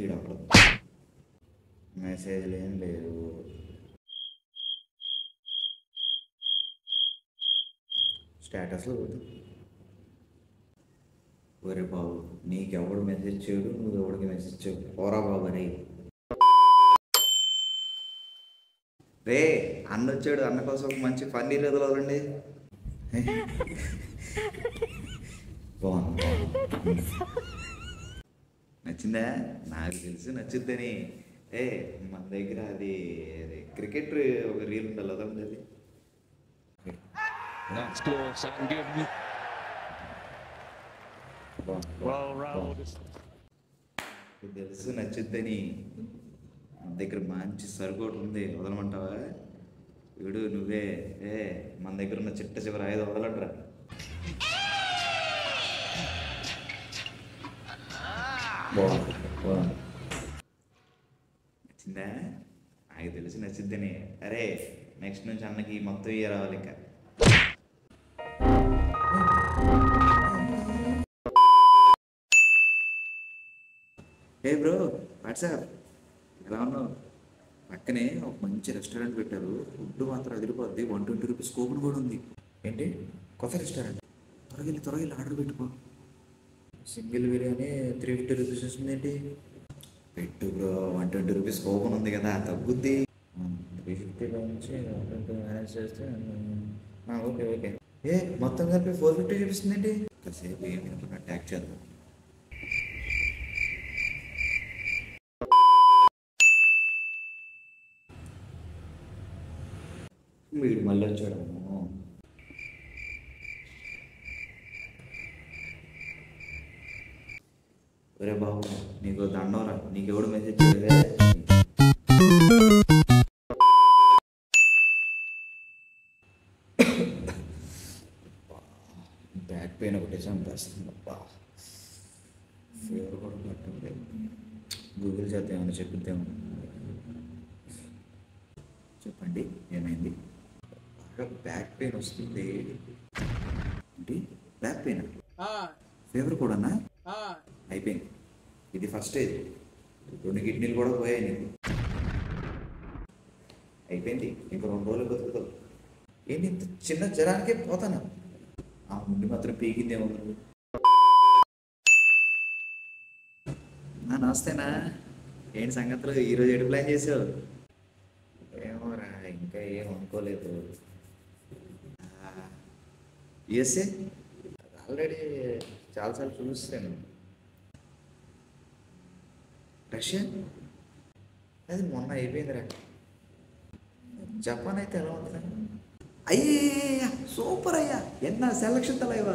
ఈడప్పుడు మెసేజ్లు ఏం లేవు. స్టేటస్లో పోతు. ఒరే బాబు, నీకెవడు మెసేజ్ చేయడు, నువ్వు ఎవడికి మెసేజ్ చేయడు. పోరా బాబు రే. రే అన్న వచ్చాడు, అన్న కోసం ఒక మంచి ఫన్నీ వదలండి. బాగుంది. నచ్చిందా? నాకు తెలిసి నచ్చుద్దని. మన దగ్గర అది క్రికెట్ ఒక రీల్ ఉండాలి, అదండి అది. తెలుసు నచ్చుద్దని. మన దగ్గర మంచి సరుకోటి ఉంది, వదలమంటావా? వీడు నువ్వే. మన దగ్గర ఉన్న చిట్ట చివరి 5 వదలంటరా. బాగుంది. నచ్చిందా? నాకు తెలిసి నచ్చుద్దని. అరే నెక్స్ట్ నుంచి అన్నకి మొత్తం ఇయ్య రావాలి ఇంకా. బ్రో వాట్సాప్, ఎలా ఉన్నావు? పక్కనే ఒక మంచి రెస్టారెంట్ పెట్టారు, ఫుడ్ మాత్రం అదిరిపోద్ది. 120 రూపీస్ కూపన్ కూడా ఉంది. ఏంటి కొత్త రెస్టారెంట్? త్వరగా ఆర్డర్ పెట్టుకో. సింగిల్ బిర్యానీ 350 రూపీస్ వస్తుంది. ఏంటి పెట్టు బ్రో, 120 రూపీస్ కూపన్ ఉంది కదా, తగ్గుద్ది. 350 నుంచి 120 మేనేజ్ చేస్తే ఓకే. మొత్తం కలిపి 450 చూపిస్తుంది. ఏంటి కాసేపు ఏంటి అనుకున్నా, ట్యాక్ చేద్దాం. వీడు మళ్ళీ వచ్చాడు. ఒరే బాబు, నీకు దండంరా, నీకు ఎవడు మెసేజ్ చేయలే. బ్యాక్ పెయిన్ ఒకటే చంపేస్తుంది. అబ్బా, ఫీవర్ కూడా పట్టుంది. గూగుల్ చేద్దాం, ఏమైనా చెప్పిద్దాము. చెప్పండి ఏమైంది? బాగా బ్యాక్ పెయిన్ వస్తుంది. ఏంటి బ్యాక్ పెయిన్? ఫీవర్ కూడానా? అయిపోయింది. ఇది ఫస్ట్ స్టేజ్. 2 కిడ్నీలు కూడా పోయాయి నీకు. అయిపోయింది, ఇంకో 2 రోజులు బతుకుతావు. ఏంటి ఇంత చిన్న జ్వరానికే పోతాను? ఆ ముందు మాత్రం పీకిందేమో. నమస్తేనా, ఏంటి సంగతులు? ఈరోజు ఎటు ప్లాన్ చేసావు? ఏమోరా, ఇంకా ఏం అనుకోలేదు. యుఎస్ఏ ఆల్రెడీ చాలాసార్లు చూస్తాను. రష్యా అది మొన్న అయిపోయిందిరా. జపాన్ అయితే ఎలా ఉంది? అయ్యా సూపర్ అయ్యా, ఎన్న సెలక్షన్ తలైవా.